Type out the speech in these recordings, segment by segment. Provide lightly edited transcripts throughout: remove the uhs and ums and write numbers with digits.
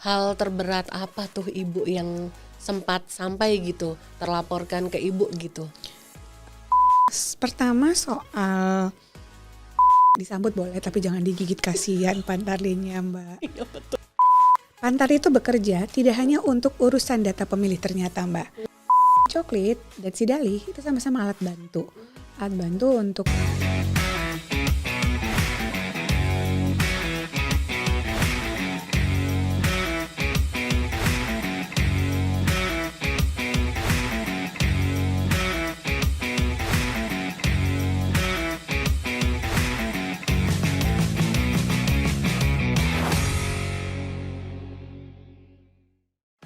hal terberat apa tuh Ibu yang sempat sampai gitu terlaporkan ke Ibu gitu? Pertama soal disambut boleh tapi jangan digigit, kasihan Pantarlinya Mbak. Iya betul. Pantarli itu bekerja tidak hanya untuk urusan data pemilih ternyata Mbak. Coklit dan Sidali itu sama-sama alat bantu. Alat bantu untuk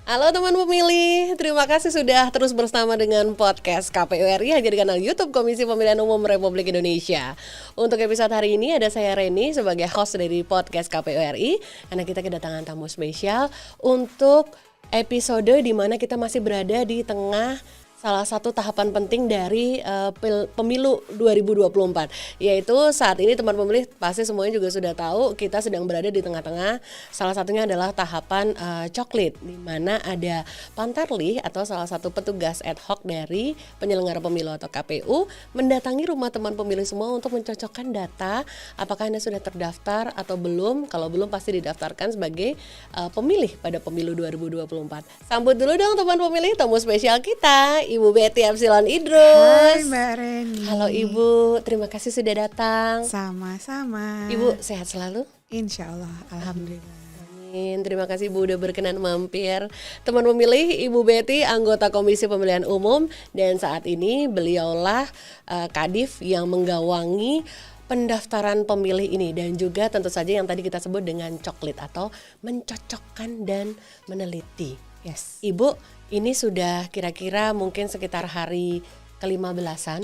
Halo teman pemilih, terima kasih sudah terus bersama dengan podcast KPU RI hanya di kanal YouTube Komisi Pemilihan Umum Republik Indonesia. Untuk episode hari ini ada saya Reni sebagai host dari podcast KPU RI, karena kita kedatangan tamu spesial untuk episode di mana kita masih berada di tengah salah satu tahapan penting dari pemilu 2024, yaitu saat ini teman pemilih pasti semuanya juga sudah tahu kita sedang berada di tengah-tengah. Salah satunya adalah tahapan coklit, di mana ada Pantarli atau salah satu petugas ad hoc dari penyelenggara pemilu atau KPU mendatangi rumah teman pemilih semua untuk mencocokkan data apakah Anda sudah terdaftar atau belum. Kalau belum pasti didaftarkan sebagai pemilih pada pemilu 2024. Sambut dulu dong teman pemilih tamu spesial kita, Ibu Betty Epsilon Idrus. Hai Mbak Reni. Halo Ibu, terima kasih sudah datang. Sama-sama. Ibu sehat selalu? Insya Allah, Alhamdulillah. Amin. Terima kasih Ibu udah berkenan mampir. Teman pemilih, Ibu Betty anggota Komisi Pemilihan Umum dan saat ini beliaulah Kadif yang menggawangi pendaftaran pemilih ini dan juga tentu saja yang tadi kita sebut dengan coklit atau mencocokkan dan meneliti. Yes. Ibu, ini sudah kira-kira mungkin sekitar hari ke-15-an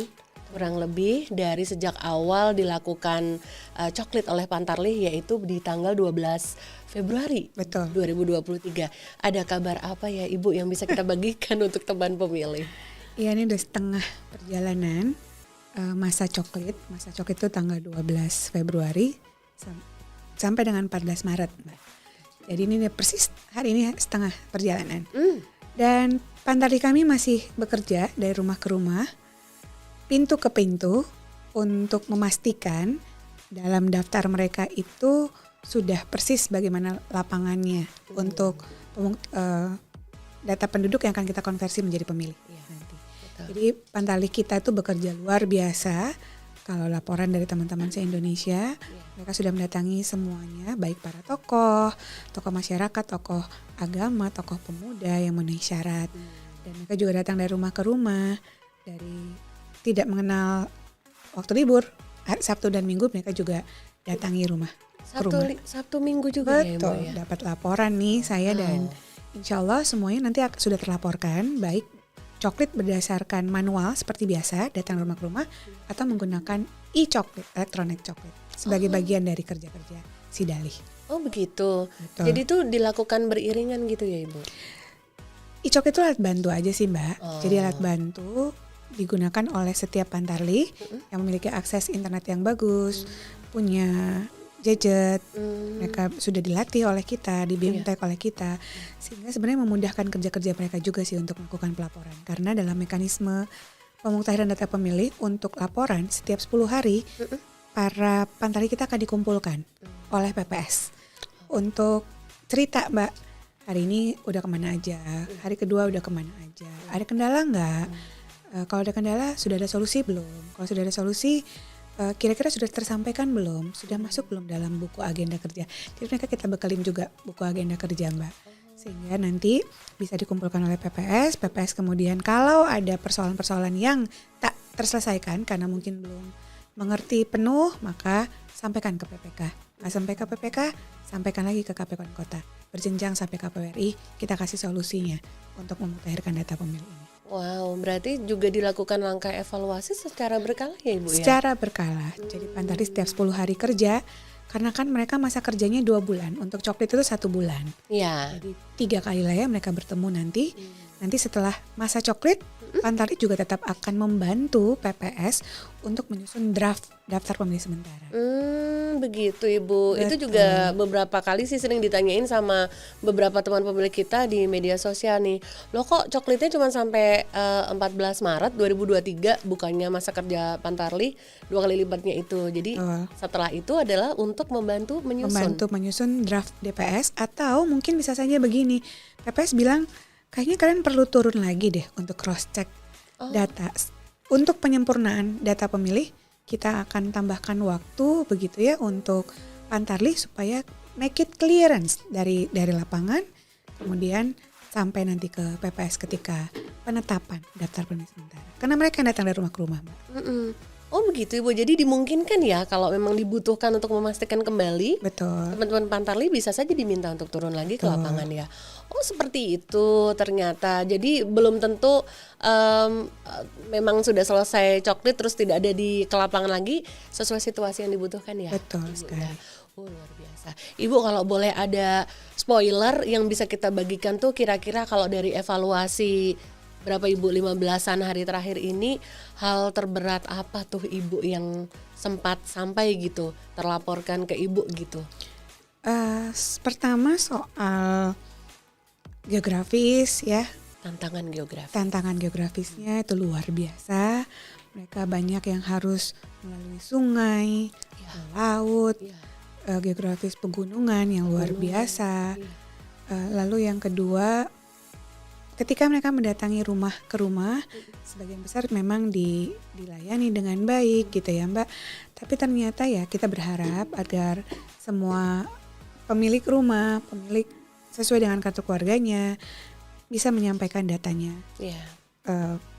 kurang lebih dari sejak awal dilakukan coklit oleh Pantarli, yaitu di tanggal 12 Februari Betul. 2023. Ada kabar apa ya Ibu yang bisa kita bagikan untuk teman pemilih? Iya, ini udah setengah perjalanan masa coklit. Masa coklit itu tanggal 12 Februari sampai dengan 14 Maret Mbak. Jadi ini persis hari ini setengah perjalanan. Dan Pantarli kami masih bekerja dari rumah ke rumah, pintu ke pintu untuk memastikan dalam daftar mereka itu sudah persis bagaimana lapangannya untuk data penduduk yang akan kita konversi menjadi pemilih. Nanti. Jadi Pantarli kita itu bekerja luar biasa. Kalau laporan dari teman-teman se-Indonesia, mereka sudah mendatangi semuanya, baik para tokoh masyarakat, tokoh agama, tokoh pemuda yang memenuhi syarat. Dan mereka juga datang dari rumah ke rumah, dari tidak mengenal waktu libur, Sabtu dan Minggu mereka juga datangi rumah ke rumah. Sabtu Minggu juga ya Ibu Betul, ya? dapat laporan nih saya dan insya Allah semuanya nanti sudah terlaporkan, baik coklit berdasarkan manual seperti biasa datang rumah ke rumah atau menggunakan e-coklit, elektronik coklit sebagai bagian dari kerja-kerja Sidali. Oh begitu. Betul. Jadi itu dilakukan beriringan gitu ya Ibu? E-coklit itu alat bantu aja sih Mbak. Jadi alat bantu digunakan oleh setiap Pantarli yang memiliki akses internet yang bagus, punya gadget, mereka sudah dilatih oleh kita, di-BIMTEK oleh kita, sehingga sebenarnya memudahkan kerja-kerja mereka juga sih untuk melakukan pelaporan. Karena dalam mekanisme pemuktahiran data pemilih untuk laporan setiap 10 hari, para Pantarli kita akan dikumpulkan oleh PPS untuk cerita Mbak, hari ini udah kemana aja, hari kedua udah kemana aja, ada kendala nggak? Kalau ada kendala sudah ada solusi belum? Kalau sudah ada solusi, kira-kira sudah tersampaikan belum? Sudah masuk belum dalam buku agenda kerja? Jadi mereka kita bekalin juga buku agenda kerja Mbak. Sehingga nanti bisa dikumpulkan oleh PPS kemudian kalau ada persoalan-persoalan yang tak terselesaikan karena mungkin belum mengerti penuh, maka sampaikan ke PPK. Sampai ke PPK, sampaikan lagi ke KPU Kota. Berjenjang sampai KPU RI, kita kasih solusinya untuk memutakhirkan data pemilih ini. Wow, berarti juga dilakukan langkah evaluasi secara berkala ya Ibu ya? Secara berkala, jadi Pantarli setiap 10 hari kerja, karena kan mereka masa kerjanya 2 bulan, untuk coklit itu 1 bulan. Iya. Jadi 3 kali lah ya mereka bertemu nanti. Nanti setelah masa coklit, Pantarli juga tetap akan membantu PPS untuk menyusun draft daftar pemilih sementara. Begitu Ibu. Itu Betul. juga beberapa kali sih sering ditanyain sama beberapa teman pemilik kita di media sosial nih. Loh kok coklitnya cuma sampai 14 Maret 2023, bukannya masa kerja Pantarlih 2 kali lipatnya itu. Jadi Betul. setelah itu adalah untuk membantu menyusun draft DPS, atau mungkin bisa saja begini, PPS bilang kayaknya kalian perlu turun lagi deh untuk cross check data. Untuk penyempurnaan data pemilih kita akan tambahkan waktu begitu ya untuk Pantarlih supaya make it clearance dari lapangan, kemudian sampai nanti ke PPS ketika penetapan daftar pemilih sementara. Karena mereka datang dari rumah ke rumah, Mbak. Oh begitu Ibu, jadi dimungkinkan ya kalau memang dibutuhkan untuk memastikan kembali, Betul. teman-teman Pantarlih bisa saja diminta untuk turun lagi ke lapangan ya. Oh seperti itu ternyata, jadi belum tentu memang sudah selesai coklit terus tidak ada di ke lapangan lagi, sesuai situasi yang dibutuhkan ya. Betul Ibu, sekali. ya. Oh luar biasa. Ibu kalau boleh ada spoiler yang bisa kita bagikan tuh kira-kira kalau dari evaluasi berapa Ibu 15-an hari terakhir ini, hal terberat apa tuh Ibu yang sempat sampai gitu terlaporkan ke Ibu gitu? Pertama soal geografis ya, Tantangan geografi. tantangan geografisnya itu luar biasa. Mereka banyak yang harus melalui sungai, laut, geografis pegunungan yang luar biasa. Lalu yang kedua, ketika mereka mendatangi rumah ke rumah, sebagian besar memang dilayani dengan baik gitu ya Mbak. Tapi ternyata ya kita berharap agar semua pemilik rumah, pemilik sesuai dengan kartu keluarganya bisa menyampaikan datanya,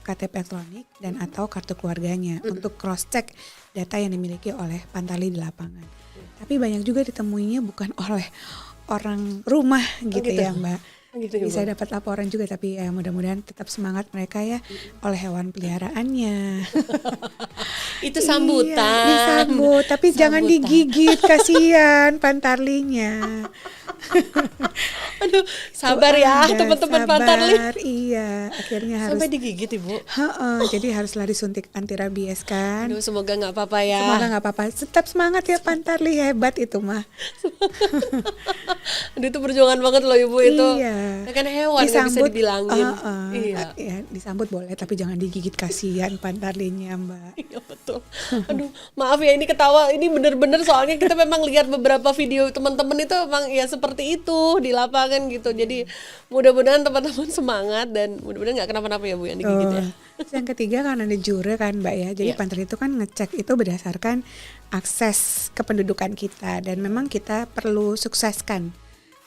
KTP elektronik dan atau kartu keluarganya untuk cross check data yang dimiliki oleh Pantarlih di lapangan. Tapi banyak juga ditemuinya bukan oleh orang rumah gitu ya Mbak. Gitu, Bisa dapat laporan juga, tapi ya mudah-mudahan tetap semangat mereka ya oleh hewan peliharaannya. Itu sambutan. Iya, disambut, tapi jangan digigit, kasihan Pantarlihnya. Aduh, sabar ya teman-teman Pantarlih. Iya, akhirnya harus Sampai digigit Ibu. jadi harus lari suntik anti rabies kan. Aduh, semoga nggak apa-apa ya. Semoga nggak apa-apa. Tetap semangat ya Pantarlih, hebat itu mah. Aduh, itu perjuangan banget loh Ibu itu. Iya. Ya kan hewan nggak bisa dibilangin. Iya. Ya, disambut boleh, tapi jangan digigit, kasihan Pantarlihnya Mbak. Iya betul. Aduh, maaf ya ini ketawa, ini bener-bener soalnya kita memang lihat beberapa video teman-teman itu memang ya seperti itu di lapangan gitu. Jadi mudah-mudahan teman-teman semangat dan mudah-mudahan nggak kenapa-napa ya Bu yang digigit ya. Terus yang ketiga kan ada jure kan Mbak ya. Jadi Iya. Pantarlih itu kan ngecek itu berdasarkan akses kependudukan kita, dan memang kita perlu sukseskan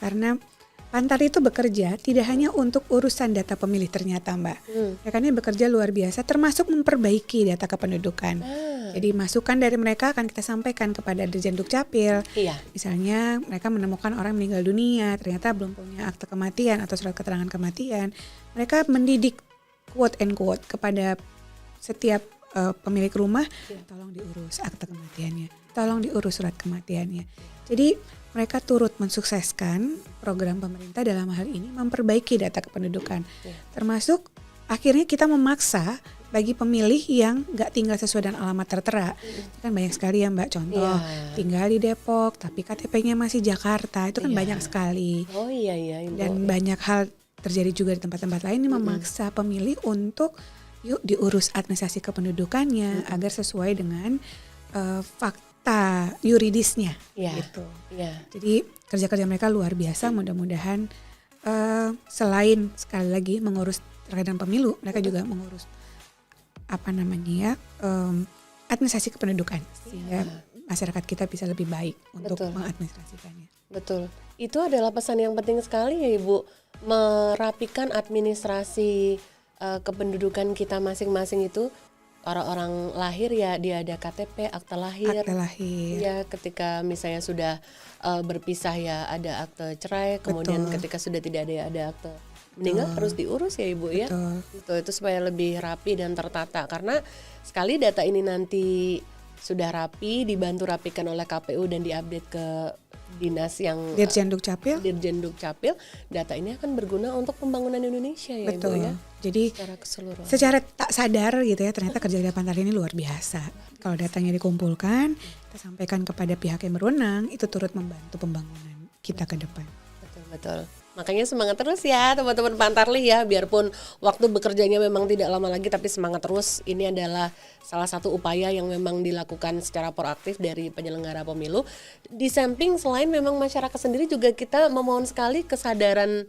karena Pantarlih itu bekerja tidak hanya untuk urusan data pemilih ternyata Mbak. Rekannya bekerja luar biasa termasuk memperbaiki data kependudukan. Jadi masukan dari mereka akan kita sampaikan kepada Dirjen Dukcapil. Iya. Misalnya mereka menemukan orang meninggal dunia, ternyata belum punya akte kematian atau surat keterangan kematian. Mereka mendidik quote and quote kepada setiap pemilik rumah, tolong diurus akte kematiannya, tolong diurus surat kematiannya. Jadi mereka turut mensukseskan program pemerintah dalam hal ini memperbaiki data kependudukan. Termasuk akhirnya kita memaksa bagi pemilih yang nggak tinggal sesuai dengan alamat tertera. Kan banyak sekali ya Mbak, contoh tinggal di Depok tapi KTP-nya masih Jakarta, itu kan banyak sekali. Oh iya Ibu. Dan banyak hal terjadi juga di tempat-tempat lain yang memaksa pemilih untuk yuk diurus administrasi kependudukannya agar sesuai dengan fakta yuridisnya gitu. Jadi kerja-kerja mereka luar biasa. Mudah-mudahan selain sekali lagi mengurus terkait dengan pemilu, mereka juga mengurus administrasi kependudukan sehingga masyarakat kita bisa lebih baik untuk mengadministrasikannya. Betul. Itu adalah pesan yang penting sekali ya Ibu, merapikan administrasi kependudukan kita masing-masing itu. Orang-orang lahir ya dia ada KTP, akte lahir. Ya ketika misalnya sudah berpisah ya ada akte cerai, kemudian ketika sudah tidak ada akte meninggal harus diurus ya Ibu ya. Itu supaya lebih rapi dan tertata, karena sekali data ini nanti sudah rapi, dibantu rapikan oleh KPU dan diupdate ke dinas yang Dirjen Dukcapil, data ini akan berguna untuk pembangunan Indonesia ya Ibu ya. Jadi secara tak sadar gitu ya, ternyata kerja di Pantarlih ini luar biasa. Kalau datanya dikumpulkan, kita sampaikan kepada pihak yang berwenang, itu turut membantu pembangunan kita ke depan. Betul. Makanya semangat terus ya teman-teman Pantarlih ya, biarpun waktu bekerjanya memang tidak lama lagi, tapi semangat terus. Ini adalah salah satu upaya yang memang dilakukan secara proaktif dari penyelenggara pemilu. Di samping selain memang masyarakat sendiri juga kita memohon sekali kesadaran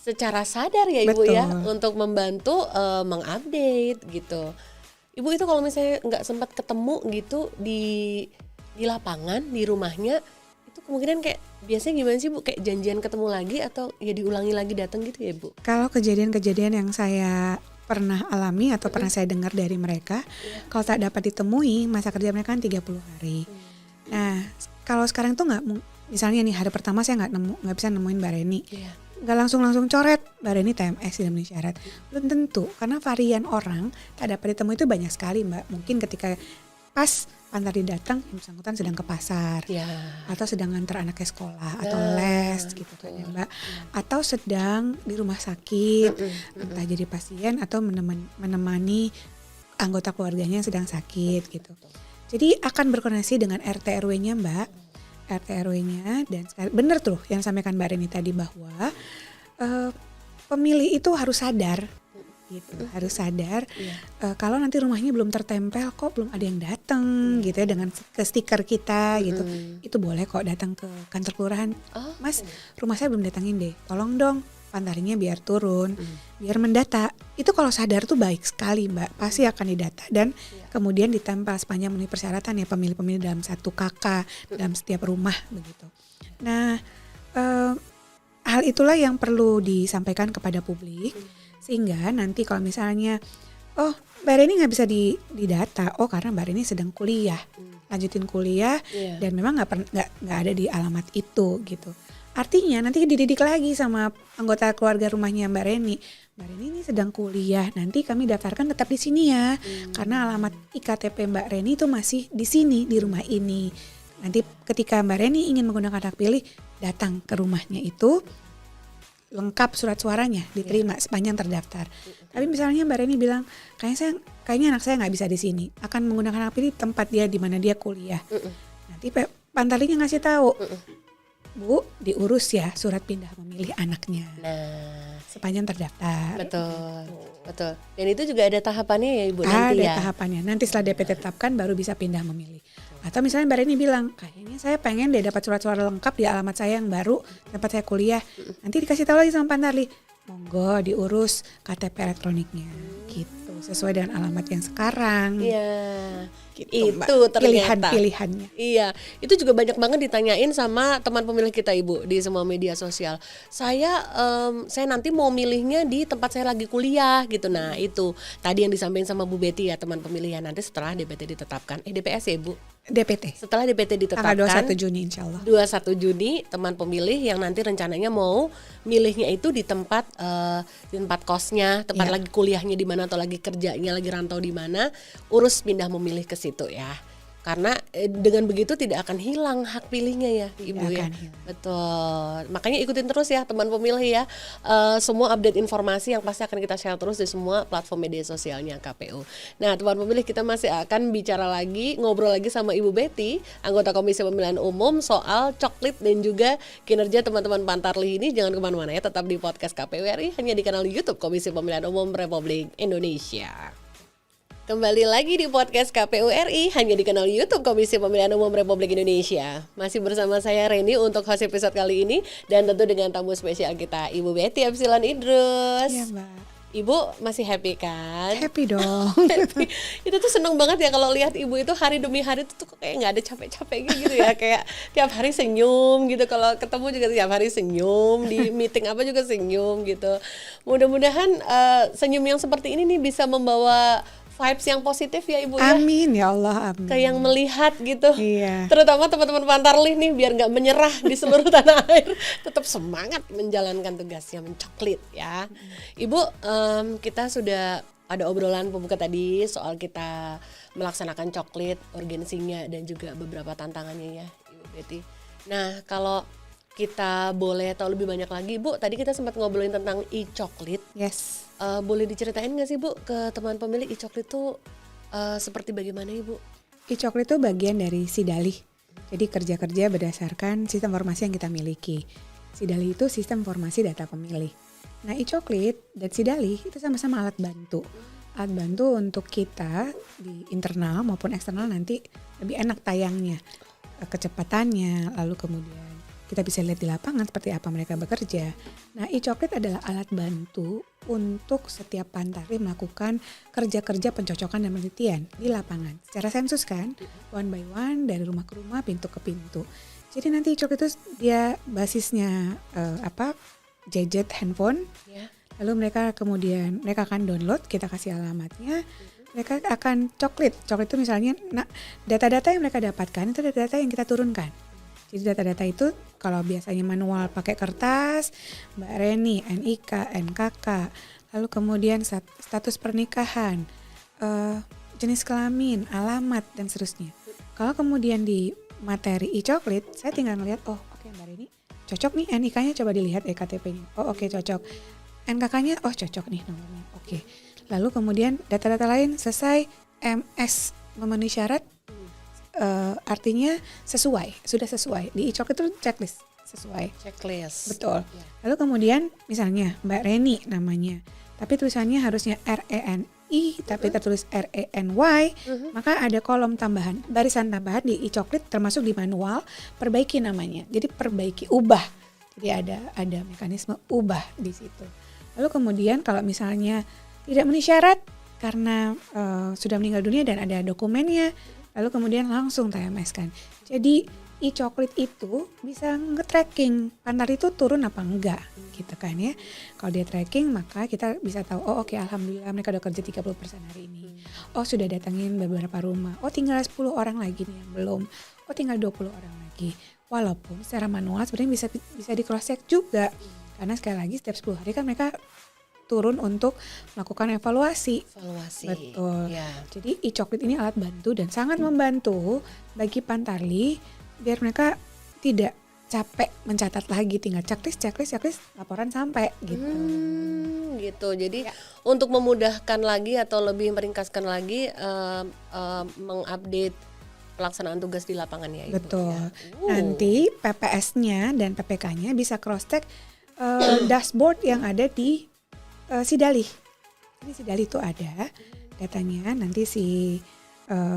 secara sadar ya Ibu. Betul. Ya, untuk membantu mengupdate gitu. Ibu itu kalau misalnya nggak sempat ketemu gitu di lapangan, di rumahnya, itu kemungkinan kayak biasanya gimana sih Bu? Kayak janjian ketemu lagi atau ya diulangi lagi datang gitu ya Bu? Kalau kejadian-kejadian yang saya pernah alami atau pernah saya dengar dari mereka, kalau tak dapat ditemui, masa kerja mereka kan 30 hari. Nah, kalau sekarang tuh nggak, misalnya nih hari pertama saya nggak bisa nemuin Mbak Reni, nggak langsung coret Mbak Reni TMS tidak memenuhi syarat. Belum tentu, karena varian orang tak dapat ditemui itu banyak sekali Mbak. Mungkin ketika pas Pantarlih datang, yang bersangkutan sedang ke pasar, atau sedang ngantar anaknya sekolah, atau les gitu kan ya Mbak, atau sedang di rumah sakit, entah jadi pasien atau menemani anggota keluarganya yang sedang sakit gitu. Jadi akan berkoordinasi dengan RT RW-nya Mbak, RT RW-nya, dan benar tuh yang disampaikan Mbak Reni tadi bahwa pemilih itu harus sadar. Gitu, harus sadar kalau nanti rumahnya belum tertempel kok belum ada yang datang gitu ya dengan stiker kita gitu, itu boleh kok datang ke kantor kelurahan, Mas rumah saya belum datangin deh, tolong dong Pantarlihnya biar turun, biar mendata. Itu kalau sadar tuh baik sekali Mbak, pasti akan didata dan kemudian ditempel sepanjang memenuhi persyaratan ya pemilih-pemilih dalam satu KK dalam setiap rumah begitu. Nah hal itulah yang perlu disampaikan kepada publik. Sehingga nanti kalau misalnya, Mbak Reni nggak bisa didata, karena Mbak Reni sedang kuliah, lanjutin kuliah dan memang nggak ada di alamat itu gitu. Artinya nanti dididik lagi sama anggota keluarga rumahnya Mbak Reni. Mbak Reni ini sedang kuliah, nanti kami daftarkan tetap di sini ya, karena alamat IKTP Mbak Reni itu masih di sini di rumah ini. Nanti ketika Mbak Reni ingin menggunakan hak pilih, datang ke rumahnya itu. Lengkap surat suaranya diterima sepanjang terdaftar. Tapi misalnya Mbak Reni bilang kayaknya anak saya nggak bisa di sini, akan menggunakan hak pilih tempat dia di mana dia kuliah. Nanti Pantarlihnya ngasih tahu, Bu diurus ya surat pindah memilih anaknya. Sepanjang terdaftar. Betul. Dan itu juga ada tahapannya ya Ibu nanti ya. Ada tahapannya. Nanti setelah DP tetapkan baru bisa pindah memilih. Atau misalnya Mbak Reni bilang, kayaknya saya pengen deh dapat surat-surat lengkap di alamat saya yang baru, tempat saya kuliah. Nanti dikasih tahu lagi sama Pantarlih, monggo diurus KTP elektroniknya, gitu. Sesuai dengan alamat yang sekarang. Iya. Gitu, itu Mbak. ternyata Pilihannya. Iya, itu juga banyak banget ditanyain sama teman pemilih kita Ibu di semua media sosial. Saya nanti mau milihnya di tempat saya lagi kuliah gitu. Nah itu tadi yang disampaikan sama Bu Betty ya, teman pemilihan nanti setelah DPT ditetapkan, DPS ya Bu? DPT. Setelah DPT ditetapkan tanggal 21 Juni insya Allah. 21 Juni teman pemilih yang nanti rencananya mau milihnya itu di tempat kosnya, tempat lagi kuliahnya di mana atau lagi kerjanya, lagi rantau di mana, urus pindah memilih ke situ ya. Karena dengan begitu tidak akan hilang hak pilihnya ya Ibu ya. Betul. Makanya ikutin terus ya teman pemilih ya. Semua update informasi yang pasti akan kita share terus di semua platform media sosialnya KPU. Nah teman pemilih, kita masih akan bicara lagi, ngobrol lagi sama Ibu Betty, anggota Komisi Pemilihan Umum, soal coklit dan juga kinerja teman-teman Pantarlih ini. Jangan kemana-mana ya, tetap di podcast KPU RI hanya di kanal YouTube Komisi Pemilihan Umum Republik Indonesia. Kembali lagi di podcast KPU RI hanya di kanal YouTube Komisi Pemilihan Umum Republik Indonesia. Masih bersama saya Reni untuk host episode kali ini dan tentu dengan tamu spesial kita Ibu Betty Epsilon Idrus. Iya Mbak. Ibu masih happy kan? Happy dong. Happy. Itu tuh seneng banget ya kalau lihat Ibu itu hari demi hari tuh kayak nggak ada capek-capeknya gitu ya, kayak tiap hari senyum gitu, kalau ketemu juga tiap hari senyum, di meeting apa juga senyum gitu. Mudah-mudahan senyum yang seperti ini nih bisa membawa vibes yang positif ya Ibu ya. Amin ya Allah, amin. Kayak yang melihat gitu. Iya. Terutama teman-teman Pantarlih nih biar nggak menyerah di seluruh tanah air, tetap semangat menjalankan tugasnya mencoklit ya. Ibu, kita sudah ada obrolan pembuka tadi soal kita melaksanakan coklit, urgensinya dan juga beberapa tantangannya ya Ibu Betty. Nah kalau kita boleh tahu lebih banyak lagi, Bu, tadi kita sempat ngobrolin tentang e-coklit. Yes. Boleh diceritain nggak sih, Bu, ke teman pemilik e-coklit itu seperti bagaimana, Ibu? E-coklit itu bagian dari Sidalih. Jadi kerja-kerja berdasarkan sistem informasi yang kita miliki. Sidalih itu sistem informasi data pemilih. Nah, e-coklit dan Sidalih itu sama-sama alat bantu. Alat bantu untuk kita di internal maupun eksternal nanti lebih enak tayangnya. Kecepatannya, lalu kemudian kita bisa lihat di lapangan seperti apa mereka bekerja. Nah, e-coklit adalah alat bantu untuk setiap pantarlih melakukan kerja-kerja pencocokan dan penelitian di lapangan. Secara sensus kan, one by one, dari rumah ke rumah, pintu ke pintu. Jadi nanti e-coklit itu dia basisnya gadget handphone. Ya. Lalu mereka akan download, kita kasih alamatnya. Mereka akan coklit itu misalnya, data-data yang mereka dapatkan itu data-data yang kita turunkan. Jadi data-data itu kalau biasanya manual pakai kertas, Mbak Reni, NIK, NKK, lalu kemudian status pernikahan, jenis kelamin, alamat, dan seterusnya. Kalau kemudian di materi e-coklit, saya tinggal ngelihat, oh oke, Mbak Reni, cocok nih NIK-nya, coba dilihat KTP-nya. Oh oke, cocok. NKK-nya, oh cocok nih nomornya, oke. Lalu kemudian data-data lain selesai, MS memenuhi syarat, artinya sudah sesuai. Di e-coklit itu checklist sesuai. Checklist. Betul. Ya. Lalu kemudian misalnya Mbak Reni namanya, tapi tulisannya harusnya RENI, tapi tertulis RENY, maka ada kolom tambahan, barisan tambahan di e-coklit termasuk di manual, perbaiki namanya. Jadi ubah. Jadi ada mekanisme ubah di situ. Lalu kemudian kalau misalnya tidak memenuhi syarat karena sudah meninggal dunia dan ada dokumennya, lalu kemudian langsung TMS kan. Jadi e-coklit itu bisa nge-tracking pantar itu turun apa enggak gitu kan ya. Kalau dia tracking maka kita bisa tahu, oh oke, alhamdulillah mereka udah kerja 30% hari ini. Oh sudah datangin beberapa rumah. Oh tinggal 10 orang lagi nih yang belum. Oh tinggal 20 orang lagi. Walaupun secara manual sebenarnya bisa di cross check juga. Karena sekali lagi setiap 10 hari kan mereka turun untuk melakukan evaluasi. Betul. Ya. Jadi e-coklit ini alat bantu dan sangat membantu bagi pantarlih biar mereka tidak capek mencatat lagi, tinggal checklist laporan sampai gitu. Gitu. Jadi untuk memudahkan lagi atau lebih meringkaskan lagi mengupdate pelaksanaan tugas di lapangan ya, Ibu. Betul. Nanti PPS-nya dan PPK-nya bisa cross-check dashboard yang ada di Sidalih. Jadi Sidalih itu ada datanya, nanti si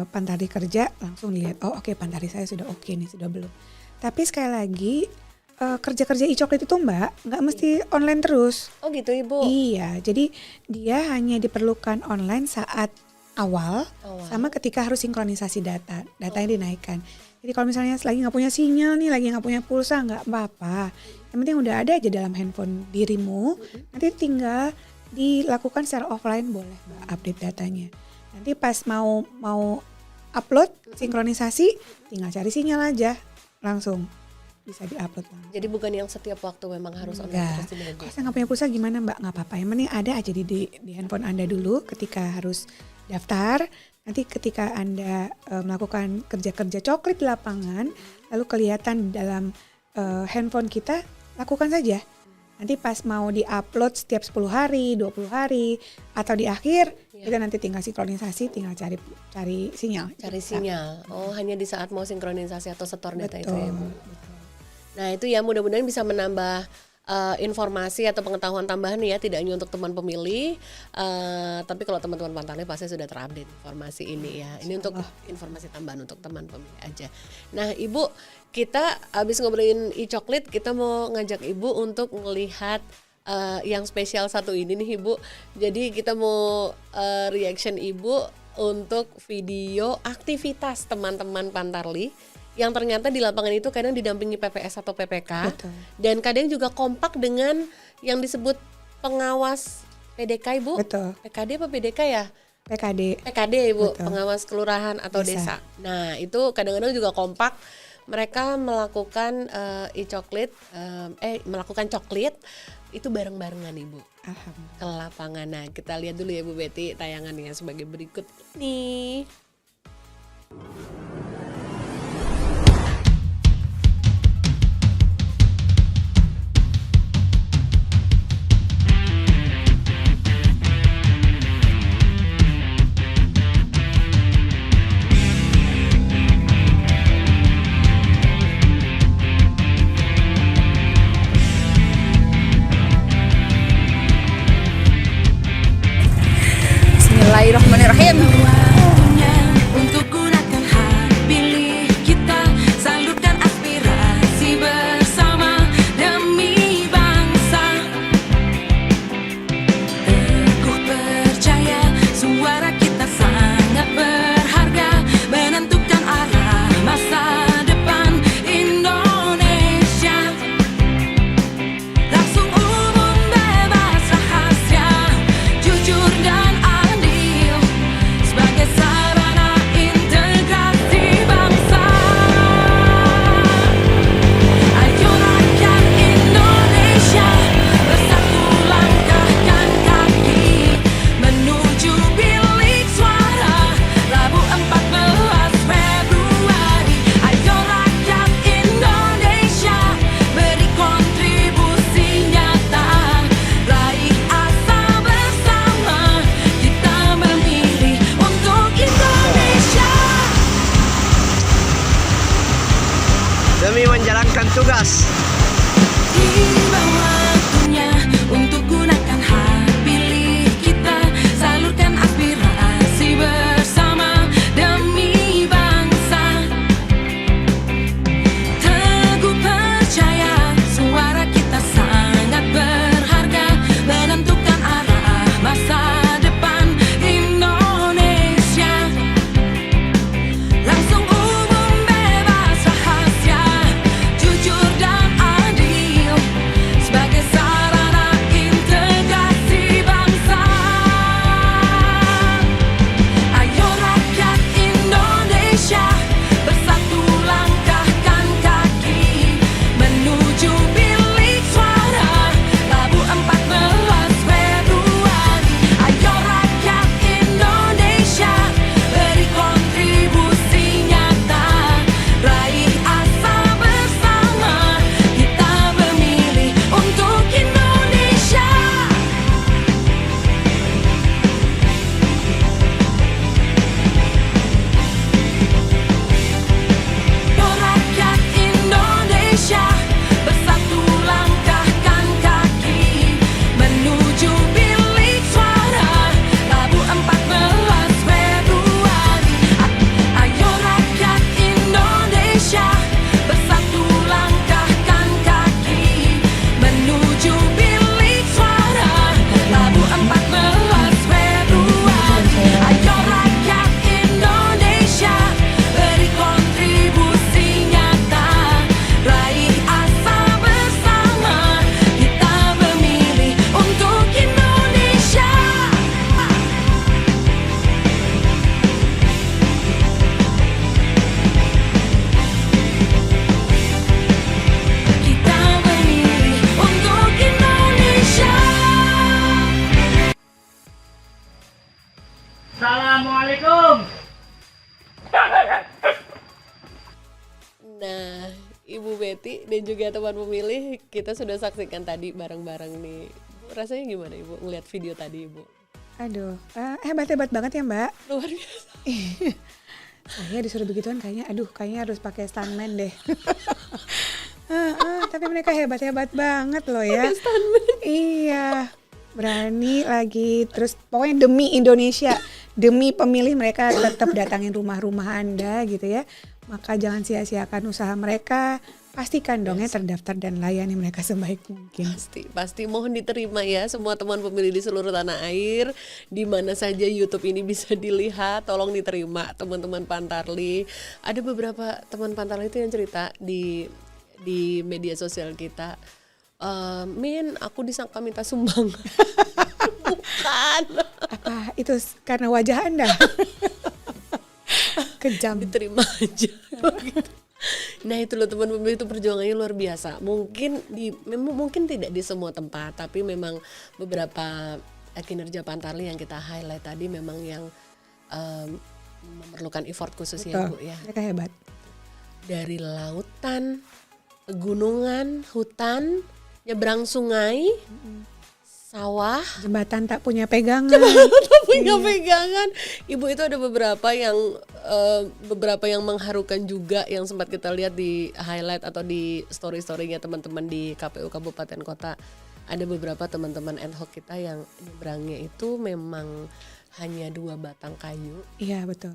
pantarlih kerja langsung lihat, oh oke, pantarlih saya sudah oke nih, sudah belum. Tapi sekali lagi kerja-kerja e-coklit itu Mbak nggak mesti online terus. Oh gitu, Ibu. Iya, jadi dia hanya diperlukan online saat awal sama ketika harus sinkronisasi data yang dinaikkan. Jadi kalau misalnya lagi nggak punya sinyal nih, lagi nggak punya pulsa, nggak apa-apa. Yang penting udah ada aja dalam handphone dirimu. Nanti tinggal dilakukan secara offline boleh Mbak update datanya. Nanti pas mau upload sinkronisasi, tinggal cari sinyal aja, langsung bisa diupload langsung. Jadi bukan yang setiap waktu memang harus online terus dimengerti. Kalau saya nggak punya pulsa gimana Mbak? Nggak apa-apa. Yang penting ada aja di handphone Anda dulu ketika harus daftar. Nanti ketika Anda melakukan kerja-kerja coklit di lapangan, lalu kelihatan dalam handphone kita, lakukan saja. Nanti pas mau di-upload setiap 10 hari, 20 hari, atau di akhir, kita nanti tinggal sinkronisasi, tinggal cari sinyal. Cari sinyal. Oh, hanya di saat mau sinkronisasi atau setor data itu ya, Bu. Betul. Nah, itu ya mudah-mudahan bisa menambah informasi atau pengetahuan tambahan ya, tidak hanya untuk teman pemilih, tapi kalau teman-teman pantarlih pasti sudah terupdate informasi ini ya. Ini untuk informasi tambahan untuk teman pemilih aja. Nah, Ibu, kita habis ngobrolin e-coklit, kita mau ngajak Ibu untuk melihat yang spesial satu ini nih, Ibu. Jadi kita mau reaction Ibu untuk video aktivitas teman-teman pantarlih yang ternyata di lapangan itu kadang didampingi PPS atau PPK. Betul. Dan kadang juga kompak dengan yang disebut pengawas PDK, Ibu. Betul. PKD apa PDK ya? PKD, Ibu. Betul. Pengawas kelurahan atau desa. Nah, itu kadang-kadang juga kompak. Mereka melakukan e-coklit, melakukan coklit itu bareng-barengan, Ibu. Alhamdulillah. Ke lapangan. Nah, kita lihat dulu ya Bu Betty tayangannya sebagai berikut ini. kami menjalankan tugas. Tiba waktunya untuk gunakan hak pilih kita, salurkan aspirasi bersama demi bangsa. Teguh percaya suara kita sangat berharga, menentukan arah masa depan Indonesia. Langsung umum, bebas, rahasia, jujur dan adil, sebagai sarana integrasi bangsa. Ayo rakyat Indonesia, bersatu langkahkan kaki menuju bilik suara Rabu 14 Februari. Ayo rakyat Indonesia, beri kontribusi nyata, raih asa bersama, kita memilih untuk Indonesia. Ayo rakyat Indonesia, bersatu langkahkan kaki menuju bilik suara Rabu 14 Februari. Ayo rakyat Indonesia, bersatu langkahkan kaki menuju bilik suara Rabu 14 Februari. Ayo rakyat Indonesia, beri kontribusi nyata, raih asa bersama, kita memilih untuk Indonesia. Kita memilih untuk Indonesia. Assalamualaikum. Nah, Ibu Betty dan juga teman pemilih, kita sudah saksikan tadi bareng-bareng nih. Rasanya gimana Ibu ngeliat video tadi Ibu? Aduh, hebat-hebat banget ya Mbak. Luar biasa. Saya disuruh begituan kayaknya harus pakai stuntman deh. Tapi mereka hebat-hebat banget loh ya. Iya, berani lagi. Terus pokoknya demi Indonesia, demi pemilih mereka tetap datangin rumah-rumah Anda gitu ya. Maka jangan sia-siakan usaha mereka. Pastikan dong ya terdaftar dan layani mereka sebaik mungkin. Pasti mohon diterima ya semua teman pemilih di seluruh tanah air, di mana saja YouTube ini bisa dilihat, tolong diterima teman-teman Pantarli. Ada beberapa teman Pantarli itu yang cerita di media sosial kita, Min, aku disangka minta sumbang. Bukan. Apa itu karena wajah Anda? Kejam. Diterima aja. Nah itu loh teman pemilih, itu perjuangannya luar biasa. Mungkin tidak di semua tempat, tapi memang beberapa kinerja Pantarli yang kita highlight tadi memang yang memerlukan effort khusus. Betul. Ya Bu ya. Mereka hebat. Dari lautan, pegunungan, hutan, nyebrang sungai, sawah, Jembatan tak punya pegangan. punya pegangan. Ibu itu ada beberapa yang mengharukan juga, yang sempat kita lihat di highlight atau di story-storynya teman-teman di KPU Kabupaten Kota. Ada beberapa teman-teman ad hoc kita yang nyebrangnya itu memang hanya 2 batang kayu. Iya betul.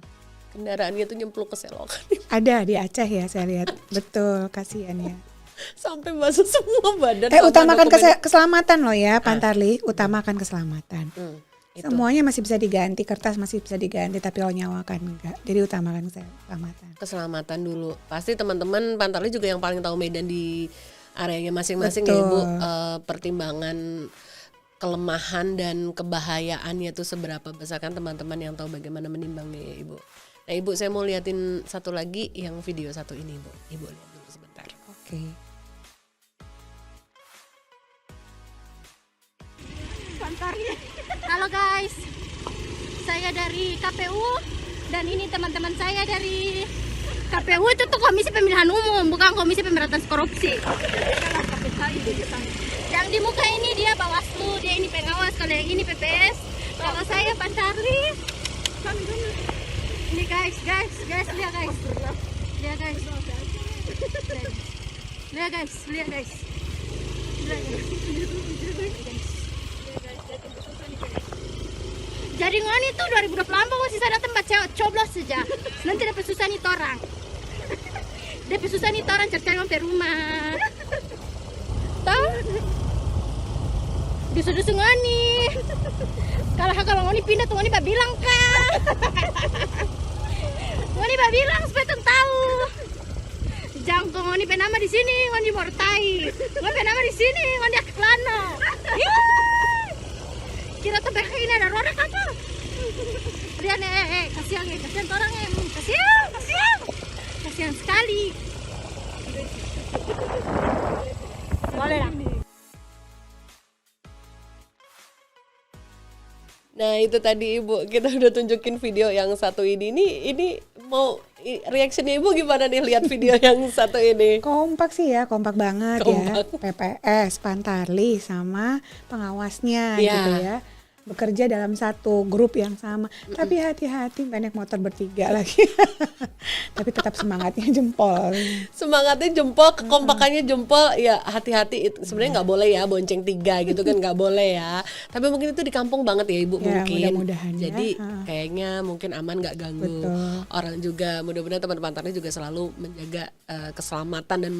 Kendaraannya itu nyemplung ke selokan. Ada di Aceh ya saya lihat. Betul, kasihan ya. Sampai basah semua badan. Utamakan keselamatan loh ya Pantarli, utamakan keselamatan. Itu. Semuanya masih bisa diganti, kertas masih bisa diganti, tapi kalau nyawa kan enggak. Jadi utamakan keselamatan. Keselamatan dulu. Pasti teman-teman Pantarli juga yang paling tahu medan di areanya masing-masing ya Betul. Ibu. Pertimbangan kelemahan dan kebahayaannya itu seberapa besar, kan teman-teman yang tahu bagaimana menimbangnya ya Ibu. Nah Ibu, saya mau liatin satu lagi yang video satu ini Bu. Ibu lihat dulu sebentar. Oke. Halo guys, saya dari KPU dan ini teman-teman saya dari KPU. Itu tuh Komisi Pemilihan Umum, bukan Komisi Pemberantasan Korupsi. Yang di muka ini dia Bawaslu, dia ini pengawas, kalau yang ini PPS, kalau saya Pantarli. Ini guys, lihat guys. Lihat guys. Lihat guys. Jadi ngoni tuh 2024 masih ada tempat coblos saja. Nanti dapat susah nih orang. Dapat susah nih orang cari sampai rumah. Tahu? Dusu-dusu ngoni. Kalau ngoni pindah tuh ngoni bilang kah? Ngoni bilang supaya tuh tahu. Jangan kau ngoni penama di sini, ngoni mortai. Ngoni penama di sini, ngoni aklano. Kira tuh ini ada rorak apa? Lihat kasihan orang kasihan sekali. Boleh lah. Nah itu tadi Ibu, kita udah tunjukin video yang satu ini mau reactionnya Ibu gimana nih lihat video yang satu ini? Kompak sih ya, kompak banget ya. PPS, Pantarlih sama pengawasnya gitu ya. Bekerja dalam satu grup yang sama. Tapi hati-hati banyak motor bertiga lagi. Tapi tetap semangatnya jempol. Semangatnya jempol, kekompakannya jempol. Ya hati-hati, sebenarnya nggak boleh ya bonceng 3 gitu kan, nggak boleh ya. Tapi mungkin itu di kampung banget ya Ibu, Ya, mungkin. mudah-mudahan ya. Jadi kayaknya mungkin aman, nggak ganggu. Betul. Orang juga mudah-mudahan teman-teman pantarnya juga selalu menjaga keselamatan dan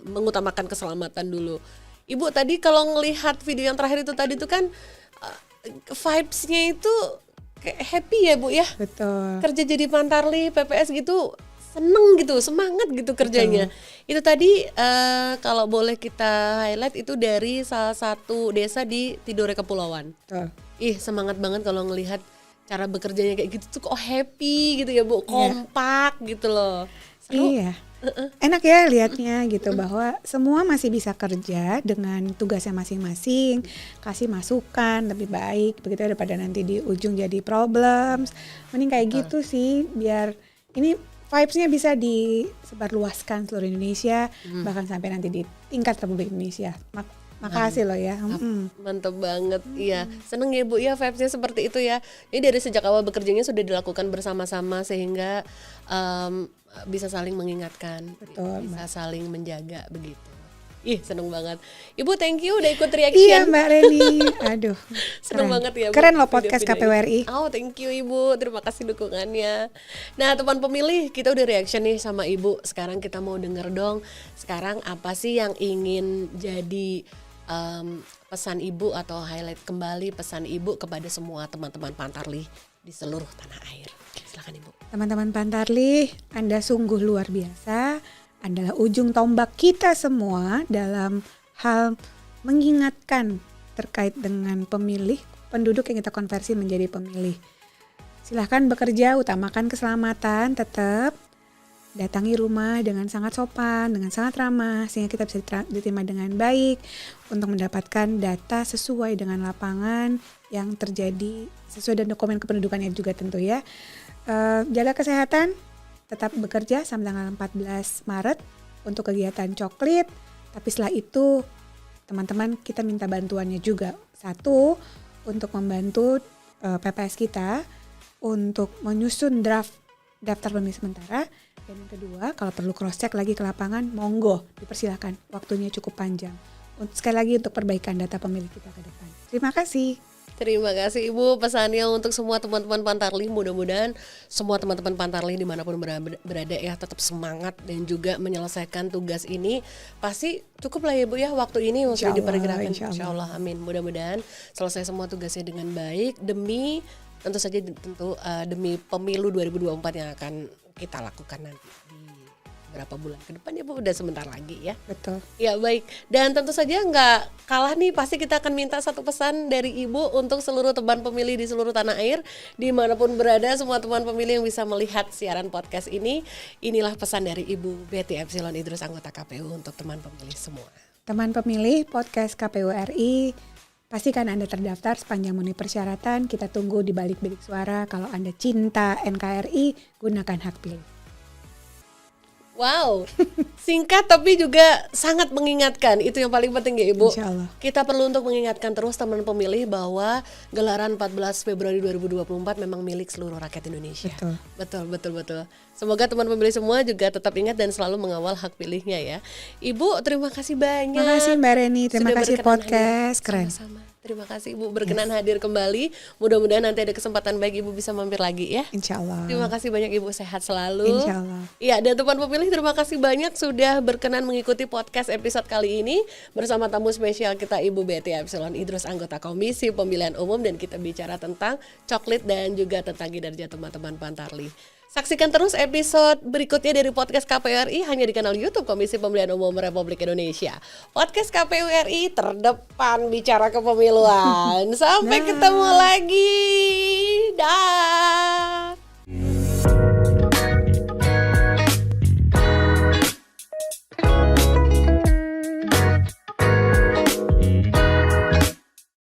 mengutamakan keselamatan dulu. Ibu tadi kalau ngelihat video yang terakhir itu tadi tuh kan vibes-nya itu kayak happy ya Bu ya. Betul. Kerja jadi Pantarlih, PPS gitu seneng gitu, semangat gitu kerjanya. Itu tadi kalau boleh kita highlight itu dari salah satu desa di Tidore Kepulauan. Betul. Ih semangat banget kalau ngelihat cara bekerjanya kayak gitu tuh kok happy gitu ya Bu, kompak gitu loh. Seru. Iya. Enak ya lihatnya gitu bahwa semua masih bisa kerja dengan tugasnya masing-masing, kasih masukan lebih baik begitu daripada nanti di ujung jadi problems. Mending kayak gitu sih biar ini vibes-nya bisa disebarluaskan seluruh Indonesia bahkan sampai nanti di tingkat Republik Indonesia. Makasih loh ya. Mantap banget, iya. Seneng ya Bu ya vibes-nya seperti itu ya. Ini dari sejak awal bekerjanya sudah dilakukan bersama-sama sehingga bisa saling mengingatkan, Betul, bisa saling menjaga begitu. Ih seneng banget. Ibu thank you udah ikut reaction. Iya Mbak Reni, aduh. Seneng banget ya Bu, Keren loh podcast video-video ini. KPU RI. Oh thank you Ibu, terima kasih dukungannya. Nah teman pemilih, kita udah reaction nih sama Ibu. Sekarang kita mau denger dong, sekarang apa sih yang ingin jadi pesan Ibu atau highlight kembali pesan Ibu kepada semua teman-teman Pantarlih di seluruh tanah air. Silakan Ibu. Teman-teman Pantarlih, Anda sungguh luar biasa. Adalah ujung tombak kita semua dalam hal mengingatkan terkait dengan pemilih, penduduk yang kita konversi menjadi pemilih. Silahkan bekerja, utamakan keselamatan, tetap datangi rumah dengan sangat sopan, dengan sangat ramah, sehingga kita bisa diterima dengan baik untuk mendapatkan data sesuai dengan lapangan yang terjadi, sesuai dengan dokumen kependudukannya juga tentu ya. Jaga kesehatan, tetap bekerja sampai tanggal 14 Maret untuk kegiatan coklit. Tapi setelah itu teman-teman kita minta bantuannya juga. Satu, untuk membantu PPS kita untuk menyusun draft daftar pemilih sementara. Dan yang kedua, kalau perlu cross check lagi ke lapangan, monggo dipersilakan. Waktunya cukup panjang. Sekali lagi untuk perbaikan data pemilih kita ke depan. Terima kasih. Terima kasih Ibu pesannya untuk semua teman-teman Pantarlih. Mudah-mudahan semua teman-teman Pantarlih dimanapun berada ya tetap semangat dan juga menyelesaikan tugas ini. Pasti cukup lah ya Bu ya waktu ini yang sudah diperkirakan. Insya Allah amin. Mudah-mudahan selesai semua tugasnya dengan baik demi tentu saja demi pemilu 2024 yang akan kita lakukan nanti di beberapa bulan ke depan ya Bu, udah sebentar lagi ya. Betul. Ya baik, dan tentu saja nggak kalah nih, pasti kita akan minta satu pesan dari Ibu untuk seluruh teman pemilih di seluruh tanah air, dimanapun berada, semua teman pemilih yang bisa melihat siaran podcast ini. Inilah pesan dari Ibu Betty Epsilon Idrus, anggota KPU untuk teman pemilih semua. Teman pemilih podcast KPU RI, pastikan Anda terdaftar sepanjang memenuhi persyaratan. Kita tunggu di balik bilik suara. Kalau Anda cinta NKRI, gunakan hak pilih. Wow, Singkat tapi juga sangat mengingatkan. Itu yang paling penting ya Ibu. Insya Allah. Kita perlu untuk mengingatkan terus teman pemilih bahwa gelaran 14 Februari 2024 memang milik seluruh rakyat Indonesia. Betul. Semoga teman pemilih semua juga tetap ingat dan selalu mengawal hak pilihnya ya. Ibu, terima kasih banyak. Terima kasih Mbak Reni, terima Sudah kasih berkenan podcast, hadir. keren. Sama-sama. Terima kasih Ibu berkenan hadir kembali. Mudah-mudahan nanti ada kesempatan baik Ibu bisa mampir lagi ya. Insya Allah. Terima kasih banyak Ibu, sehat selalu. Insya Allah. Iya, dan teman pemilih terima kasih banyak sudah berkenan mengikuti podcast episode kali ini bersama tamu spesial kita Ibu Betty Epsilon Idrus, anggota Komisi Pemilihan Umum, dan kita bicara tentang coklit dan juga tentang kinerja teman-teman Pantarlih. Saksikan terus episode berikutnya dari podcast KPU RI hanya di kanal YouTube Komisi Pemilihan Umum Republik Indonesia. Podcast KPU RI terdepan bicara kepemiluan. Sampai ketemu lagi. Dah.